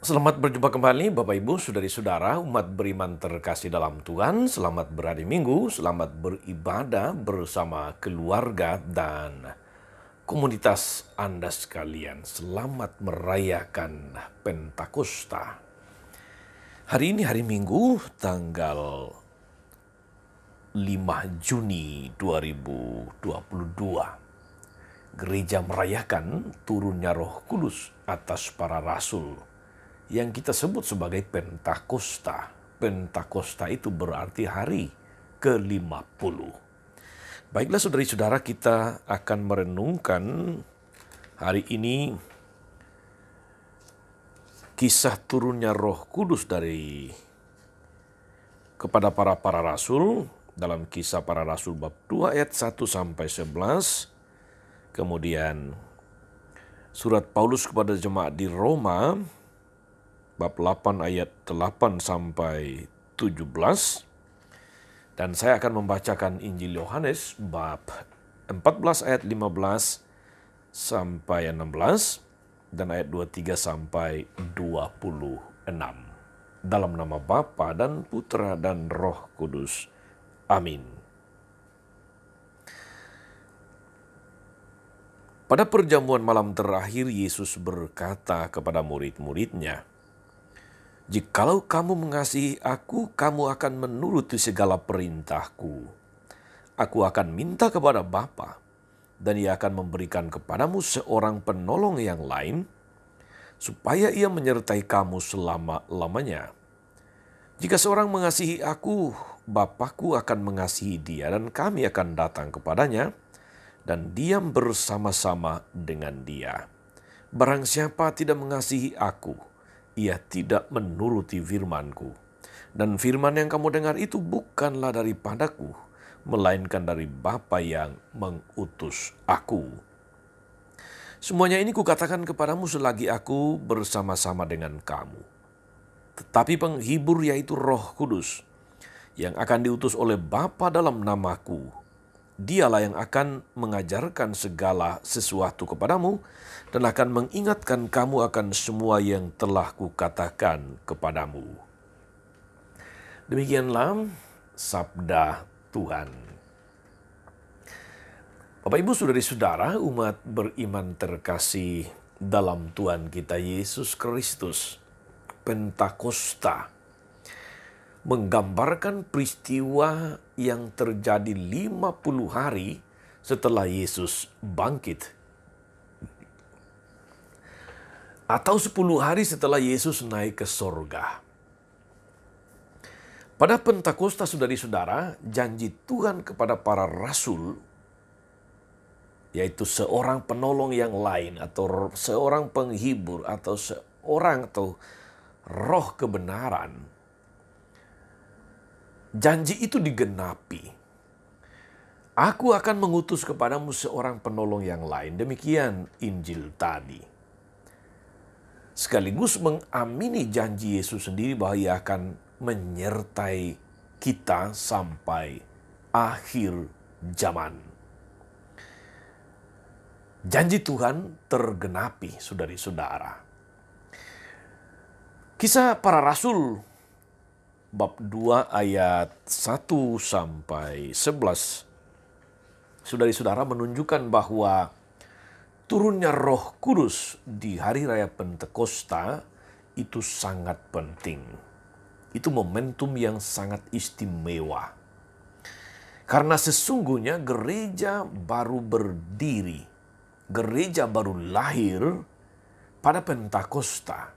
Selamat berjumpa kembali Bapak Ibu, Saudari-saudara, umat beriman terkasih dalam Tuhan. Selamat berhari Minggu, selamat beribadah bersama keluarga dan komunitas Anda sekalian. Selamat merayakan Pentakosta. Hari ini hari Minggu, tanggal 5 Juni 2022. Gereja merayakan turunnya Roh Kudus atas para rasul yang kita sebut sebagai Pentakosta. Pentakosta itu berarti hari ke-50. Baiklah saudari-saudara, kita akan merenungkan hari ini kisah turunnya Roh Kudus kepada para rasul dalam Kisah Para Rasul bab 2 ayat 1 sampai 11. Kemudian surat Paulus kepada jemaat di Roma bab 8 ayat 8 sampai 17. Dan saya akan membacakan Injil Yohanes bab 14 ayat 15 sampai 16 dan ayat 23 sampai 26. Dalam nama Bapa dan Putra dan Roh Kudus. Amin. Pada perjamuan malam terakhir, Yesus berkata kepada murid-muridnya, "Jikalau kamu mengasihi aku, kamu akan menuruti segala perintahku. Aku akan minta kepada Bapa, dan Ia akan memberikan kepadamu seorang penolong yang lain, supaya Ia menyertai kamu selama-lamanya. Jika seorang mengasihi aku, Bapakku akan mengasihi dia, dan kami akan datang kepadanya, dan diam bersama-sama dengan dia. Barang siapa tidak mengasihi aku, ia tidak menuruti firman-Ku. Dan firman yang kamu dengar itu bukanlah daripadaku, melainkan dari Bapa yang mengutus aku. Semuanya ini kukatakan kepadamu selagi aku bersama-sama dengan kamu. Tetapi penghibur, yaitu Roh Kudus, yang akan diutus oleh Bapa dalam namaku, Dialah yang akan mengajarkan segala sesuatu kepadamu dan akan mengingatkan kamu akan semua yang telah kukatakan kepadamu." Demikianlah sabda Tuhan. Bapak Ibu saudari-saudara, umat beriman terkasih dalam Tuhan kita Yesus Kristus, Pentakosta menggambarkan peristiwa yang terjadi 50 hari setelah Yesus bangkit. Atau 10 hari setelah Yesus naik ke sorga. Pada Pentakosta, saudari-saudara, janji Tuhan kepada para rasul, yaitu seorang penolong yang lain, atau seorang penghibur, atau roh kebenaran, janji itu digenapi. "Aku akan mengutus kepadamu seorang penolong yang lain." Demikian Injil tadi. Sekaligus mengamini janji Yesus sendiri bahwa Ia akan menyertai kita sampai akhir zaman. Janji Tuhan tergenapi, saudari-saudara. Kisah Para Rasul bab 2 ayat 1 sampai 11. Saudari-saudara, menunjukkan bahwa turunnya Roh Kudus di hari raya Pentakosta itu sangat penting. Itu momentum yang sangat istimewa. Karena sesungguhnya gereja baru berdiri, gereja baru lahir pada Pentakosta.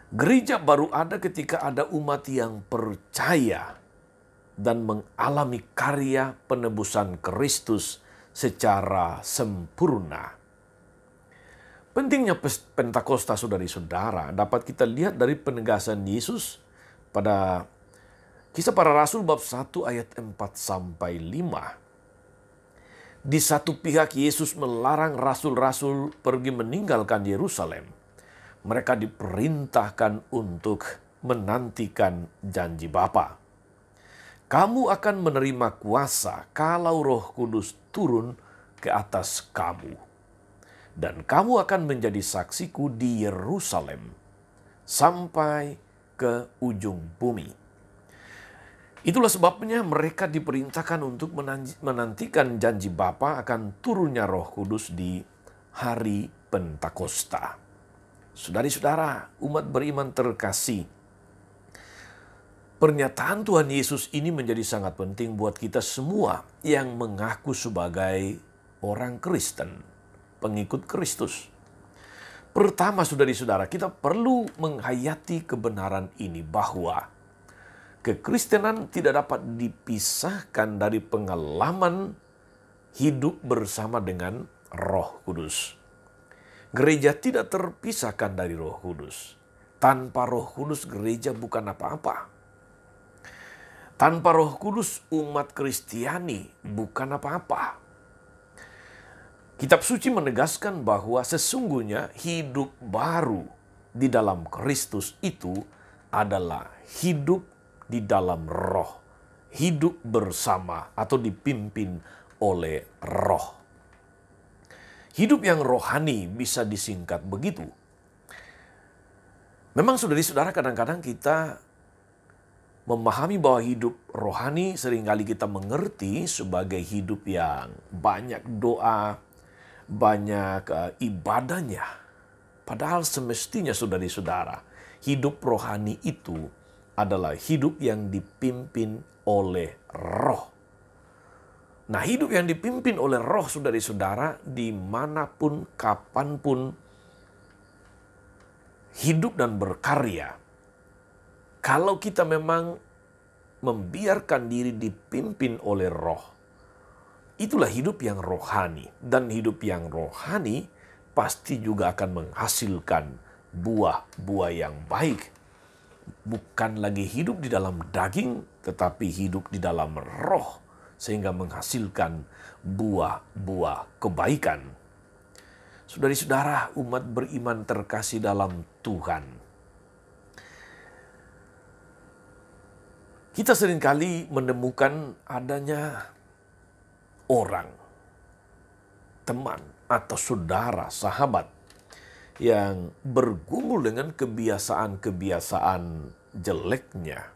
Gereja baru ada ketika ada umat yang percaya dan mengalami karya penebusan Kristus secara sempurna. Pentingnya Pentakosta, saudari-saudara, dapat kita lihat dari penegasan Yesus pada Kisah Para Rasul bab 1 ayat 4 sampai 5. Di satu pihak Yesus melarang rasul-rasul pergi meninggalkan Yerusalem. Mereka diperintahkan untuk menantikan janji Bapa. "Kamu akan menerima kuasa kalau Roh Kudus turun ke atas kamu. dan kamu akan menjadi saksiku di Yerusalem sampai ke ujung bumi. Itulah sebabnya mereka diperintahkan untuk menantikan janji Bapa akan turunnya Roh Kudus di hari Pentakosta. Saudara-saudara, umat beriman terkasih, pernyataan Tuhan Yesus ini menjadi sangat penting buat kita semua yang mengaku sebagai orang Kristen, pengikut Kristus. Pertama, saudara-saudara, kita perlu menghayati kebenaran ini bahwa kekristenan tidak dapat dipisahkan dari pengalaman hidup bersama dengan Roh Kudus. Gereja tidak terpisahkan dari Roh Kudus. Tanpa Roh Kudus, gereja bukan apa-apa. Tanpa Roh Kudus, umat Kristiani bukan apa-apa. Kitab suci menegaskan bahwa sesungguhnya hidup baru di dalam Kristus itu adalah hidup di dalam roh, hidup bersama atau dipimpin oleh roh. Hidup yang rohani bisa disingkat begitu. Memang saudara-saudara, kadang-kadang kita memahami bahwa hidup rohani seringkali kita mengerti sebagai hidup yang banyak doa, banyak ibadahnya. Padahal semestinya saudara-saudara, hidup rohani itu adalah hidup yang dipimpin oleh roh. Nah, hidup yang dipimpin oleh roh, saudara-saudara, dimanapun, kapanpun hidup dan berkarya. Kalau kita memang membiarkan diri dipimpin oleh roh, itulah hidup yang rohani. Dan hidup yang rohani pasti juga akan menghasilkan buah-buah yang baik. Bukan lagi hidup di dalam daging, tetapi hidup di dalam roh, sehingga menghasilkan buah-buah kebaikan. Saudara-saudara, umat beriman terkasih dalam Tuhan, kita seringkali menemukan adanya orang, teman, atau saudara, sahabat yang bergumul dengan kebiasaan-kebiasaan jeleknya,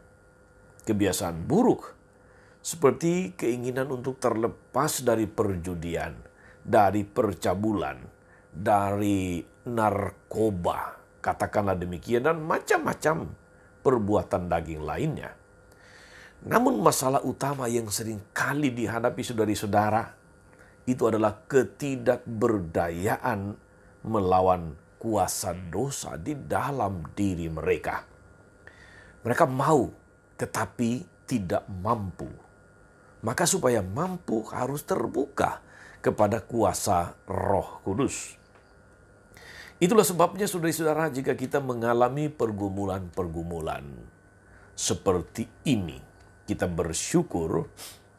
kebiasaan buruk, seperti keinginan untuk terlepas dari perjudian, dari percabulan, dari narkoba, katakanlah demikian, dan macam-macam perbuatan daging lainnya. Namun masalah utama yang sering kali dihadapi saudara-saudara, itu adalah ketidakberdayaan melawan kuasa dosa di dalam diri mereka. Mereka mau, tetapi tidak mampu. Maka supaya mampu harus terbuka kepada kuasa Roh Kudus. Itulah sebabnya saudara-saudara, jika kita mengalami pergumulan-pergumulan seperti ini, kita bersyukur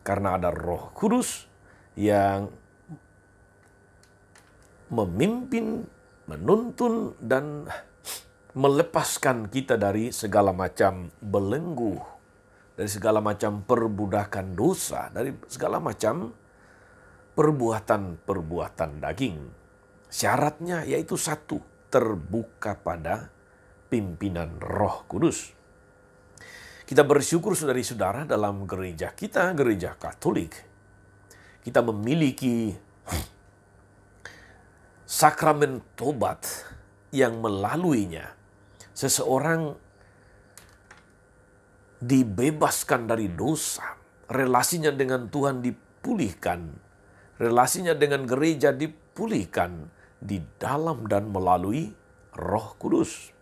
karena ada Roh Kudus yang memimpin, menuntun, dan melepaskan kita dari segala macam belenggu, dari segala macam perbudakan dosa, dari segala macam perbuatan-perbuatan daging. Syaratnya yaitu satu, terbuka pada pimpinan Roh Kudus. Kita bersyukur saudari-saudara, dalam gereja kita, gereja Katolik, kita memiliki sakramen tobat yang melaluinya seseorang dibebaskan dari dosa, relasinya dengan Tuhan dipulihkan, relasinya dengan gereja dipulihkan di dalam dan melalui Roh Kudus.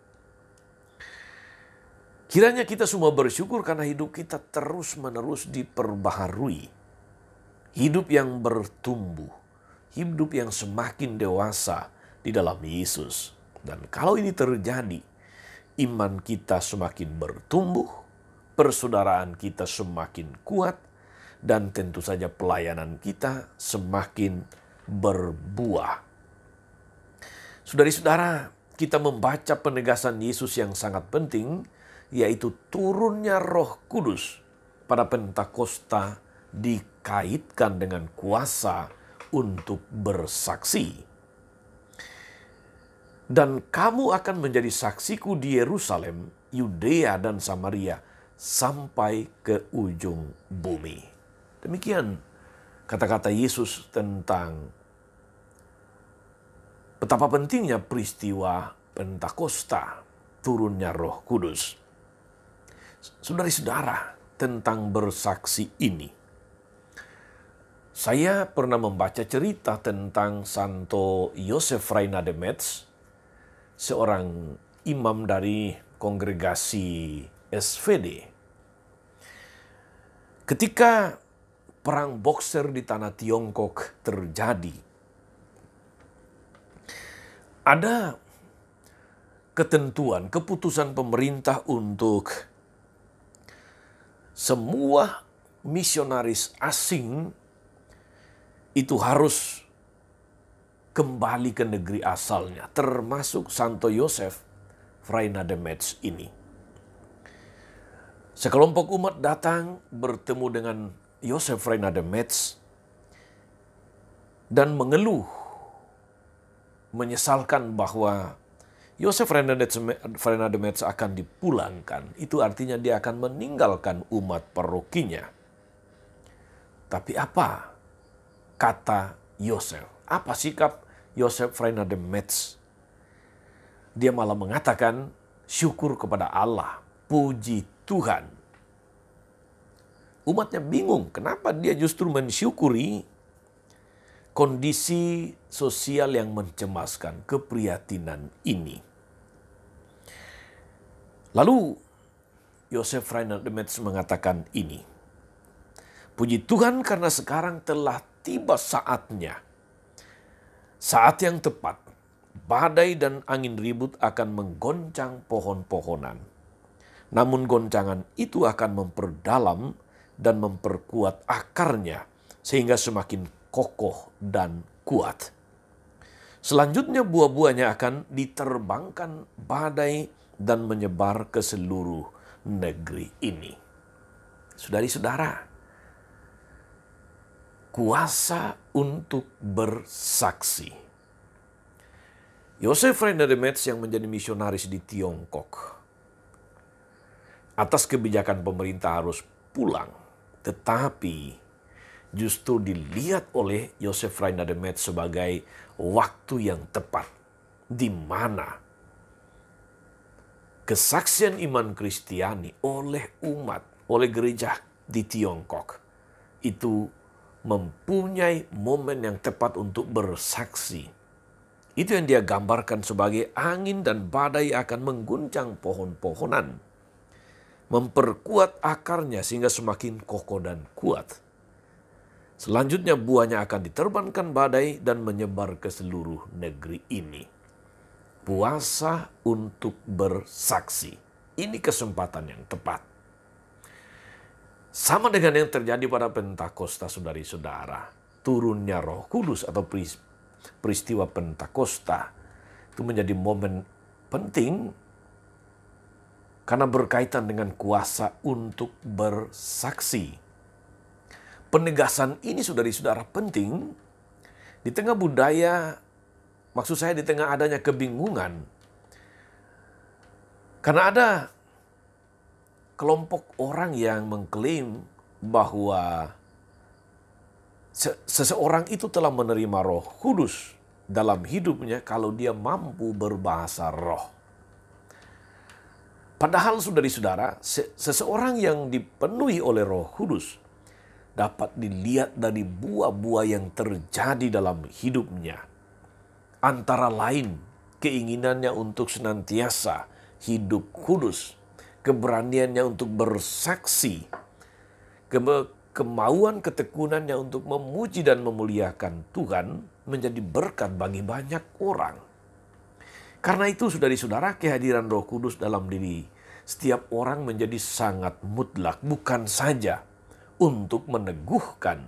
Kiranya kita semua bersyukur karena hidup kita terus-menerus diperbaharui. Hidup yang bertumbuh, hidup yang semakin dewasa di dalam Yesus. Dan kalau ini terjadi, iman kita semakin bertumbuh, persaudaraan kita semakin kuat, dan tentu saja pelayanan kita semakin berbuah. Saudari-saudara, kita membaca penegasan Yesus yang sangat penting, yaitu turunnya Roh Kudus pada Pentakosta dikaitkan dengan kuasa untuk bersaksi. Dan kamu akan menjadi saksiku di Yerusalem, Yudea dan Samaria, sampai ke ujung bumi. Demikian kata-kata Yesus tentang betapa pentingnya peristiwa Pentakosta, turunnya Roh Kudus. Saudara-saudara, tentang bersaksi ini, saya pernah membaca cerita tentang Santo Yosef Reina de Metz, seorang imam dari kongregasi SVD. Ketika perang Bokser di tanah Tiongkok terjadi, ada ketentuan, keputusan pemerintah untuk semua misionaris asing itu harus kembali ke negeri asalnya, termasuk Santo Yosef Reina de Metz ini. Sekelompok umat datang bertemu dengan Yosef Reina de Metz dan mengeluh, menyesalkan bahwa Yosef Reina de Metz akan dipulangkan. Itu artinya dia akan meninggalkan umat parokinya. Tapi apa kata Yosef? Apa sikap Yosef Reina de Metz? Dia malah mengatakan syukur kepada Allah, puji Tuhan. Umatnya bingung, kenapa dia justru mensyukuri kondisi sosial yang mencemaskan, keprihatinan ini. Lalu Yosef Reina de Metz mengatakan ini, puji Tuhan karena sekarang telah tiba saatnya. Saat yang tepat, badai dan angin ribut akan menggoncang pohon-pohonan. Namun goncangan itu akan memperdalam dan memperkuat akarnya sehingga semakin kokoh dan kuat. Selanjutnya buah-buahnya akan diterbangkan badai dan menyebar ke seluruh negeri ini. Saudari-saudara, kuasa untuk bersaksi. Yosef Reina de Metz yang menjadi misionaris di Tiongkok, atas kebijakan pemerintah harus pulang, tetapi justru dilihat oleh Yosef Reina de Metz sebagai waktu yang tepat, di mana kesaksian iman Kristiani oleh umat, oleh gereja di Tiongkok itu mempunyai momen yang tepat untuk bersaksi. Itu yang dia gambarkan sebagai angin dan badai akan mengguncang pohon-pohonan, memperkuat akarnya sehingga semakin kokoh dan kuat. Selanjutnya buahnya akan diterbangkan badai dan menyebar ke seluruh negeri ini. Puasa untuk bersaksi. Ini kesempatan yang tepat. Sama dengan yang terjadi pada Pentakosta, saudari-saudara. Turunnya Roh Kudus atau peristiwa Pentakosta itu menjadi momen penting karena berkaitan dengan kuasa untuk bersaksi. Penegasan ini, saudari-saudara, penting di tengah budaya, maksud saya di tengah adanya kebingungan. Karena ada kelompok orang yang mengklaim bahwa seseorang itu telah menerima Roh Kudus dalam hidupnya kalau dia mampu berbahasa roh. Padahal saudari-saudara, seseorang yang dipenuhi oleh Roh Kudus dapat dilihat dari buah-buah yang terjadi dalam hidupnya. Antara lain, keinginannya untuk senantiasa hidup kudus, keberaniannya untuk bersaksi, kemauan ketekunannya untuk memuji dan memuliakan Tuhan menjadi berkat bagi banyak orang. Karena itu, saudari-saudara, kehadiran Roh Kudus dalam diri setiap orang menjadi sangat mutlak, bukan saja untuk meneguhkan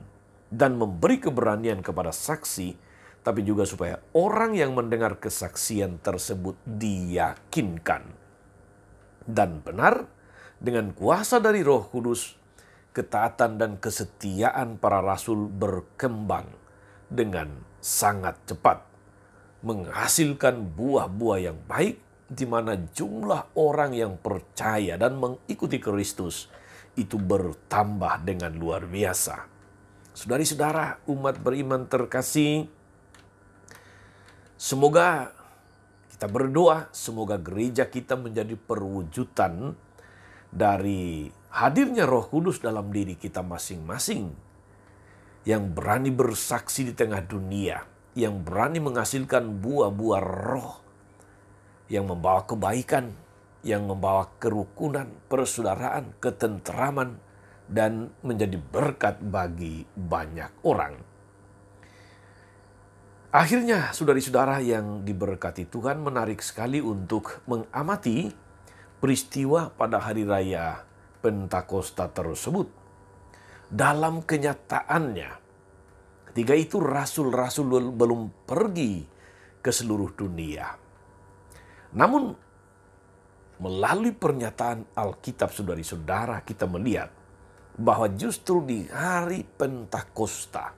dan memberi keberanian kepada saksi, tapi juga supaya orang yang mendengar kesaksian tersebut diyakinkan. Dan benar, dengan kuasa dari Roh Kudus, ketaatan dan kesetiaan para rasul berkembang dengan sangat cepat. menghasilkan buah-buah yang baik, di mana jumlah orang yang percaya dan mengikuti Kristus itu bertambah dengan luar biasa. Saudari-saudara, umat beriman terkasih, semoga kita berdoa, semoga gereja kita menjadi perwujudan dari hadirnya Roh Kudus dalam diri kita masing-masing, yang berani bersaksi di tengah dunia, yang berani menghasilkan buah-buah roh, yang membawa kebaikan, yang membawa kerukunan, persaudaraan, ketenteraman, dan menjadi berkat bagi banyak orang. Akhirnya, saudari-saudara yang diberkati Tuhan, menarik sekali untuk mengamati peristiwa pada hari raya Pentakosta tersebut. Dalam kenyataannya, ketika itu rasul-rasul belum pergi ke seluruh dunia. Namun, melalui pernyataan Alkitab, saudari-saudara, kita melihat bahwa justru di hari Pentakosta,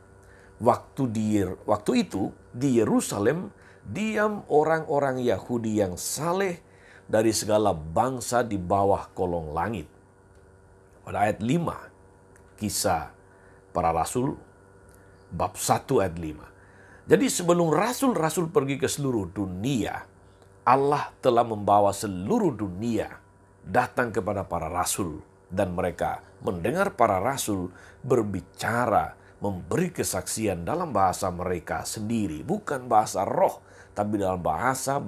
waktu itu di Yerusalem diam orang-orang Yahudi yang saleh dari segala bangsa di bawah kolong langit. Pada ayat 5, Kisah Para Rasul, bab 1 ayat 5. Jadi sebelum rasul-rasul pergi ke seluruh dunia, Allah telah membawa seluruh dunia datang kepada para rasul. Dan mereka mendengar para rasul berbicara, memberi kesaksian dalam bahasa mereka sendiri. Bukan bahasa roh, tapi dalam bahasa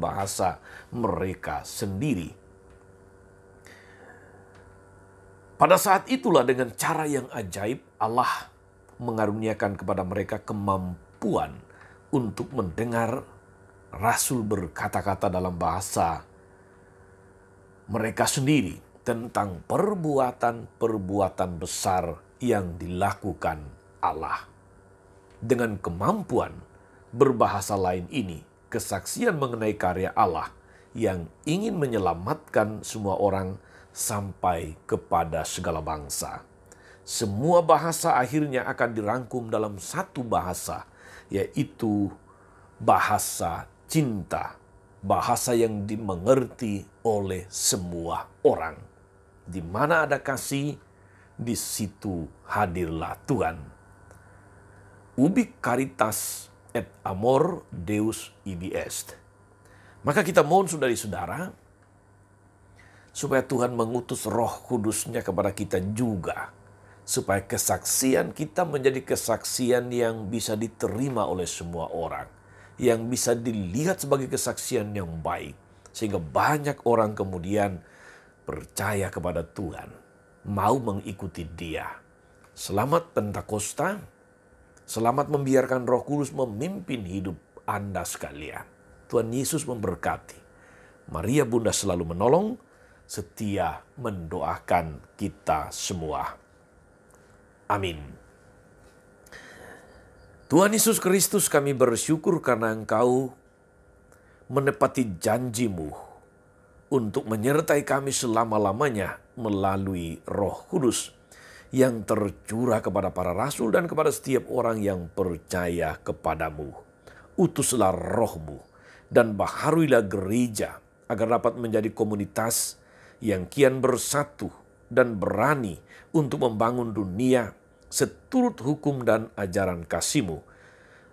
mereka sendiri. Pada saat itulah dengan cara yang ajaib Allah mengaruniakan kepada mereka kemampuan untuk mendengar rasul berkata-kata dalam bahasa mereka sendiri tentang perbuatan-perbuatan besar yang dilakukan Allah. Dengan kemampuan berbahasa lain ini, kesaksian mengenai karya Allah yang ingin menyelamatkan semua orang sampai kepada segala bangsa. Semua bahasa akhirnya akan dirangkum dalam satu bahasa, yaitu bahasa cinta, bahasa yang dimengerti oleh semua orang. Di mana ada kasih, di situ hadirlah Tuhan. Ubi caritas et amor Deus ibi est. Maka kita mohon saudari-saudara, supaya Tuhan mengutus Roh Kudus-Nya kepada kita juga, supaya kesaksian kita menjadi kesaksian yang bisa diterima oleh semua orang, yang bisa dilihat sebagai kesaksian yang baik, sehingga banyak orang kemudian percaya kepada Tuhan, mau mengikuti Dia. Selamat Pentakosta, selamat membiarkan Roh Kudus memimpin hidup Anda sekalian. Tuhan Yesus memberkati. Maria Bunda selalu menolong, setia mendoakan kita semua. Amin. Tuhan Yesus Kristus, kami bersyukur karena Engkau menepati janji-Mu untuk menyertai kami selama-lamanya melalui Roh Kudus yang tercurah kepada para rasul dan kepada setiap orang yang percaya kepadamu. Utuslah Roh-Mu dan baharuilah gereja agar dapat menjadi komunitas yang kian bersatu dan berani untuk membangun dunia seturut hukum dan ajaran kasih-Mu.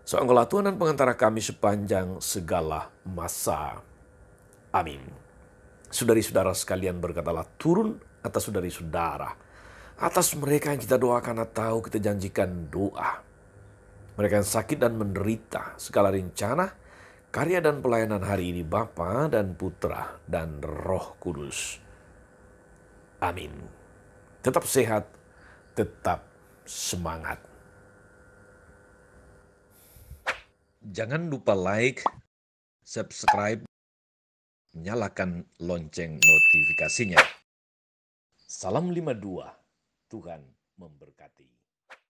Seolah Tuhan dan pengantara kami sepanjang segala masa. Amin. Saudari-saudara sekalian, berkatalah turun atas saudari-saudara, atas mereka yang kita doakan atau kita janjikan doa. Mereka yang sakit dan menderita, segala rencana, karya dan pelayanan hari ini Bapa dan Putra dan Roh Kudus. Amin. Tetap sehat, tetap semangat. Jangan lupa like, subscribe, nyalakan lonceng notifikasinya. Salam 52, Tuhan memberkati.